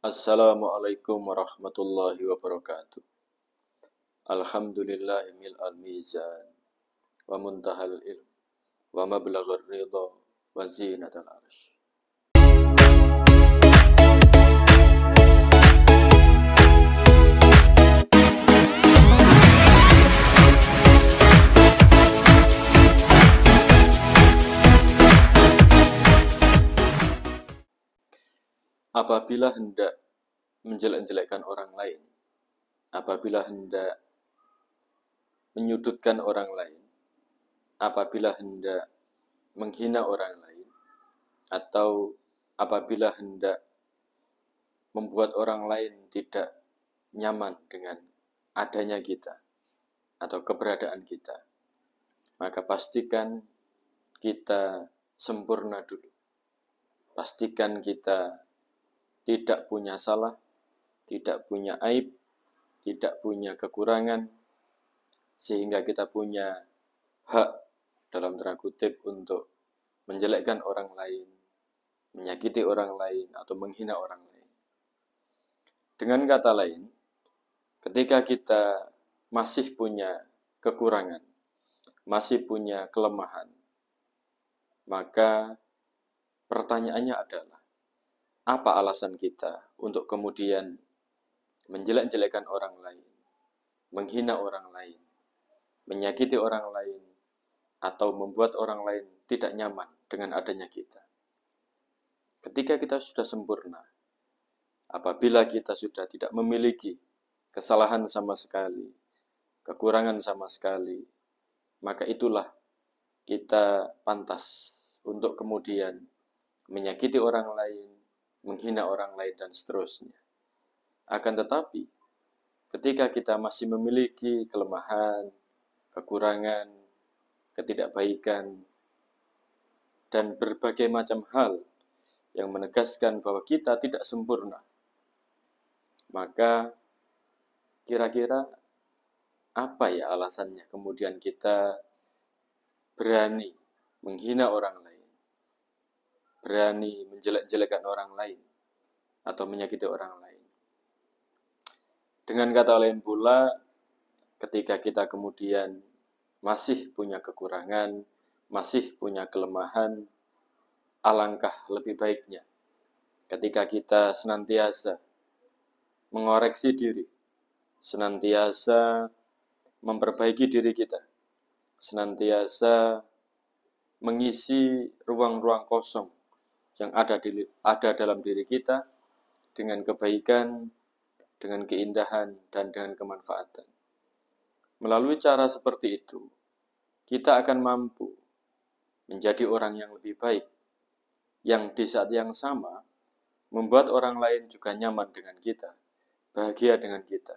Assalamualaikum warahmatullahi wabarakatuh. Alhamdulillah mil'al mizan wa muntahal ilm wa mablaghar ridha wa zinatal arsh. Apabila hendak menjelek-jelekkan orang lain, apabila hendak menyudutkan orang lain, apabila hendak menghina orang lain, atau apabila hendak membuat orang lain tidak nyaman dengan adanya kita atau keberadaan kita, maka pastikan kita sempurna dulu. Pastikan kita tidak punya salah, tidak punya aib, tidak punya kekurangan, sehingga kita punya hak dalam tanda kutip untuk menjelekkan orang lain, menyakiti orang lain, atau menghina orang lain. Dengan kata lain, ketika kita masih punya kekurangan, masih punya kelemahan, maka pertanyaannya adalah, apa alasan kita untuk kemudian menjelek-jelekkan orang lain, menghina orang lain, menyakiti orang lain, atau membuat orang lain tidak nyaman dengan adanya kita? Ketika kita sudah sempurna, apabila kita sudah tidak memiliki kesalahan sama sekali, kekurangan sama sekali, maka itulah kita pantas untuk kemudian menyakiti orang lain, menghina orang lain, dan seterusnya. Akan tetapi, ketika kita masih memiliki kelemahan, kekurangan, ketidakbaikan, dan berbagai macam hal yang menegaskan bahwa kita tidak sempurna, maka kira-kira apa ya alasannya kemudian kita berani menghina orang lain, berani menjelek-jelekkan orang lain, atau menyakiti orang lain? Dengan kata lain pula, ketika kita kemudian masih punya kekurangan, masih punya kelemahan, alangkah lebih baiknya ketika kita senantiasa mengoreksi diri, senantiasa memperbaiki diri kita, senantiasa mengisi ruang-ruang kosong yang ada dalam diri kita dengan kebaikan, dengan keindahan, dan dengan kemanfaatan. Melalui cara seperti itu, kita akan mampu menjadi orang yang lebih baik, yang di saat yang sama membuat orang lain juga nyaman dengan kita, bahagia dengan kita.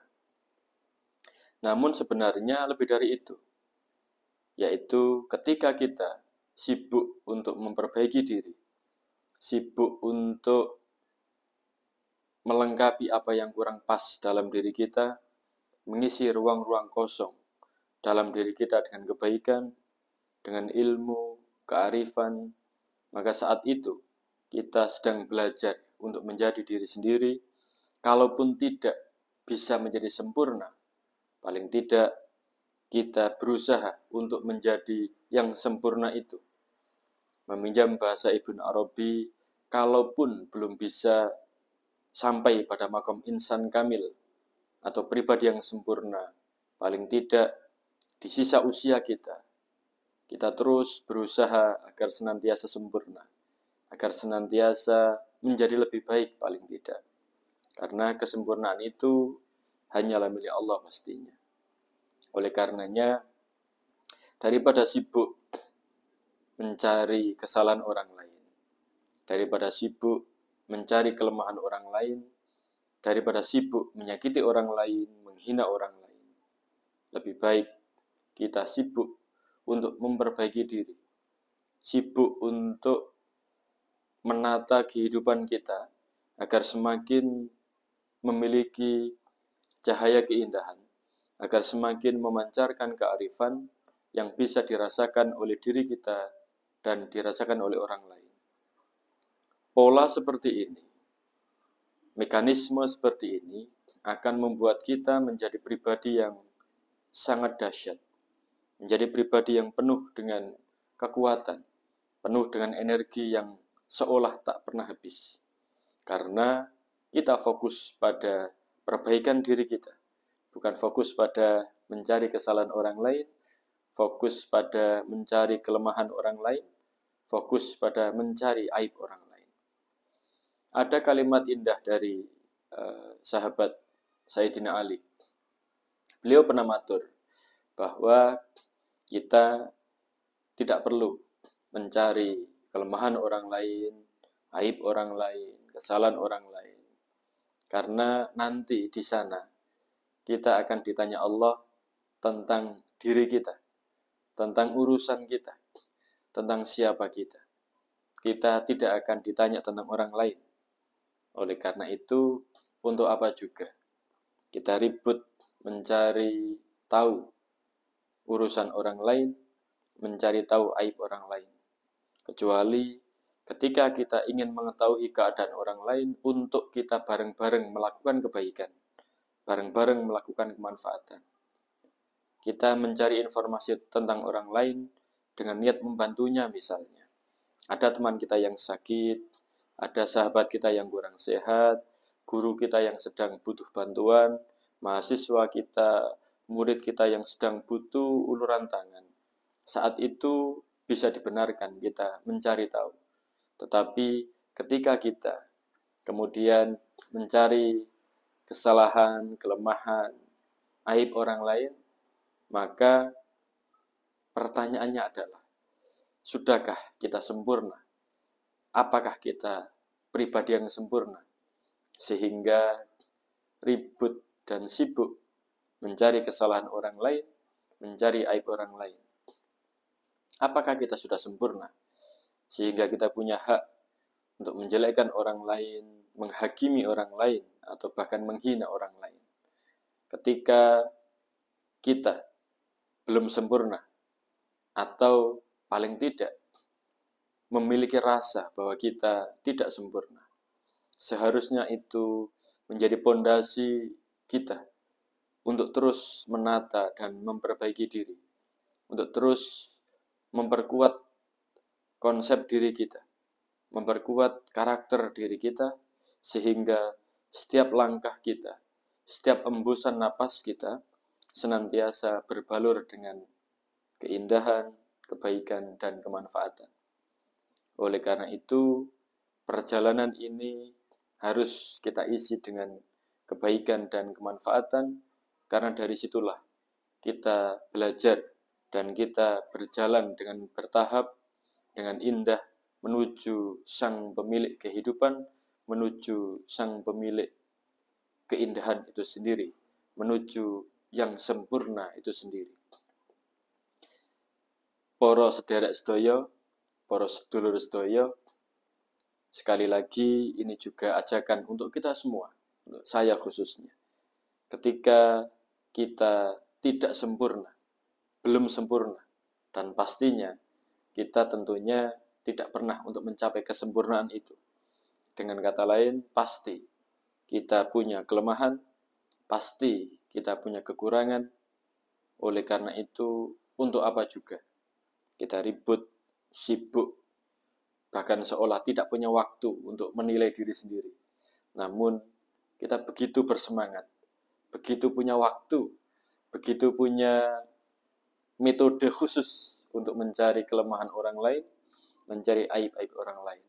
Namun sebenarnya lebih dari itu, yaitu ketika kita sibuk untuk memperbaiki diri, sibuk untuk melengkapi apa yang kurang pas dalam diri kita, mengisi ruang-ruang kosong dalam diri kita dengan kebaikan, dengan ilmu, kearifan, maka saat itu kita sedang belajar untuk menjadi diri sendiri. Kalaupun tidak bisa menjadi sempurna, paling tidak kita berusaha untuk menjadi yang sempurna itu. Meminjam bahasa Ibnu Arabi, kalaupun belum bisa sampai pada makom insan kamil atau pribadi yang sempurna, paling tidak di sisa usia kita terus berusaha agar senantiasa sempurna, agar senantiasa menjadi lebih baik paling tidak. Karena kesempurnaan itu hanyalah milik Allah pastinya. Oleh karenanya, daripada sibuk mencari kesalahan orang lain, daripada sibuk mencari kelemahan orang lain, daripada sibuk menyakiti orang lain, menghina orang lain, lebih baik kita sibuk untuk memperbaiki diri, sibuk untuk menata kehidupan kita agar semakin memiliki cahaya keindahan, agar semakin memancarkan kearifan yang bisa dirasakan oleh diri kita dan dirasakan oleh orang lain. Pola seperti ini Mekanisme seperti ini akan membuat kita menjadi pribadi yang sangat dahsyat, menjadi pribadi yang penuh dengan kekuatan, penuh dengan energi yang seolah tak pernah habis. Karena kita fokus pada perbaikan diri kita, bukan fokus pada mencari kesalahan orang lain, fokus pada mencari kelemahan orang lain, fokus pada mencari aib orang lain. Ada kalimat indah dari sahabat Sayyidina Ali. Beliau pernah matur bahwa kita tidak perlu mencari kelemahan orang lain, aib orang lain, kesalahan orang lain. Karena nanti di sana kita akan ditanya Allah tentang diri kita, tentang urusan kita, tentang siapa kita. Kita tidak akan ditanya tentang orang lain. Oleh karena itu, untuk apa juga kita ribut mencari tahu urusan orang lain, mencari tahu aib orang lain. Kecuali ketika kita ingin mengetahui keadaan orang lain untuk kita bareng-bareng melakukan kebaikan, bareng-bareng melakukan kemanfaatan. Kita mencari informasi tentang orang lain dengan niat membantunya misalnya. Ada teman kita yang sakit, ada sahabat kita yang kurang sehat, guru kita yang sedang butuh bantuan, mahasiswa kita, murid kita yang sedang butuh uluran tangan. Saat itu bisa dibenarkan kita mencari tahu. Tetapi ketika kita kemudian mencari kesalahan, kelemahan, aib orang lain, maka pertanyaannya adalah, sudahkah kita sempurna? Apakah kita pribadi yang sempurna? Sehingga ribut dan sibuk mencari kesalahan orang lain, mencari aib orang lain. Apakah kita sudah sempurna? Sehingga kita punya hak untuk menjelekkan orang lain, menghakimi orang lain, atau bahkan menghina orang lain. Ketika kita belum sempurna, atau paling tidak memiliki rasa bahwa kita tidak sempurna, seharusnya itu menjadi pondasi kita untuk terus menata dan memperbaiki diri, untuk terus memperkuat konsep diri kita, memperkuat karakter diri kita, sehingga setiap langkah kita, setiap embusan napas kita senantiasa berbalur dengan keindahan, kebaikan, dan kemanfaatan. Oleh karena itu, perjalanan ini harus kita isi dengan kebaikan dan kemanfaatan, karena dari situlah kita belajar dan kita berjalan dengan bertahap, dengan indah, menuju sang pemilik kehidupan, menuju sang pemilik keindahan itu sendiri, menuju yang sempurna itu sendiri. Para sederek sedaya, para sedulur sedaya, sekali lagi ini juga ajakan untuk kita semua, untuk saya khususnya. Ketika kita tidak sempurna, belum sempurna, dan pastinya kita tentunya tidak pernah untuk mencapai kesempurnaan itu. Dengan kata lain, pasti kita punya kelemahan, pasti kita punya kekurangan. Oleh karena itu, untuk apa juga kita ribut, sibuk, bahkan seolah tidak punya waktu untuk menilai diri sendiri. Namun, kita begitu bersemangat, begitu punya waktu, begitu punya metode khusus untuk mencari kelemahan orang lain, mencari aib-aib orang lain.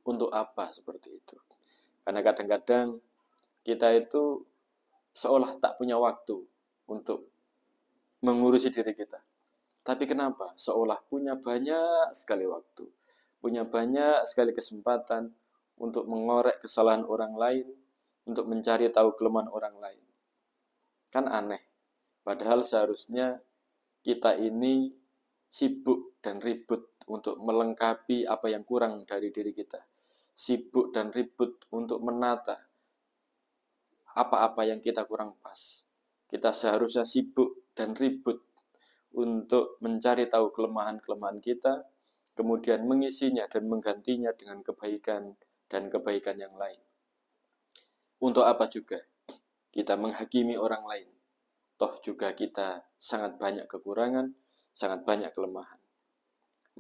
Untuk apa seperti itu? Karena kadang-kadang kita itu seolah tak punya waktu untuk mengurusi diri kita. Tapi kenapa? Seolah punya banyak sekali waktu, punya banyak sekali kesempatan untuk mengorek kesalahan orang lain, untuk mencari tahu kelemahan orang lain. Kan aneh. Padahal seharusnya kita ini sibuk dan ribut untuk melengkapi apa yang kurang dari diri kita. Sibuk dan ribut untuk menata apa-apa yang kita kurang pas. Kita seharusnya sibuk dan ribut untuk mencari tahu kelemahan-kelemahan kita, kemudian mengisinya dan menggantinya dengan kebaikan dan kebaikan yang lain. Untuk apa juga kita menghakimi orang lain? Toh juga kita sangat banyak kekurangan, sangat banyak kelemahan.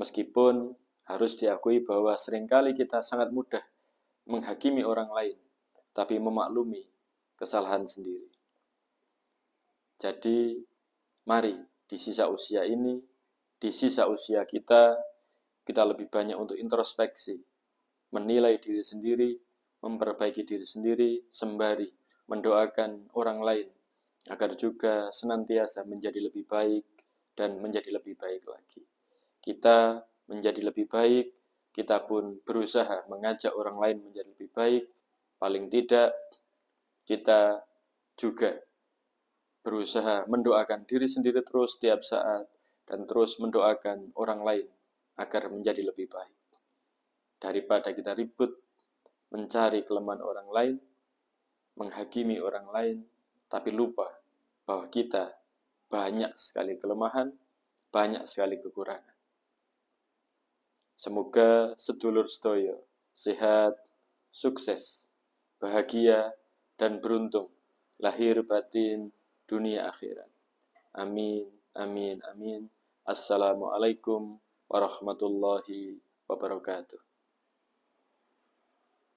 Meskipun harus diakui bahwa seringkali kita sangat mudah menghakimi orang lain, tapi memaklumi kesalahan sendiri. Jadi, mari di sisa usia ini, di sisa usia kita lebih banyak untuk introspeksi, menilai diri sendiri, memperbaiki diri sendiri, sembari mendoakan orang lain, agar juga senantiasa menjadi lebih baik dan menjadi lebih baik lagi. Kita menjadi lebih baik, kita pun berusaha mengajak orang lain menjadi lebih baik. Paling tidak, kita juga berusaha mendoakan diri sendiri terus setiap saat, dan terus mendoakan orang lain agar menjadi lebih baik. Daripada kita ribut mencari kelemahan orang lain, menghakimi orang lain, tapi lupa bahwa kita banyak sekali kelemahan, banyak sekali kekurangan. Semoga sedulur sedoyo sehat, sukses, bahagia, dan beruntung lahir batin dunia akhirat. Amin, amin, amin. Assalamualaikum warahmatullahi wabarakatuh.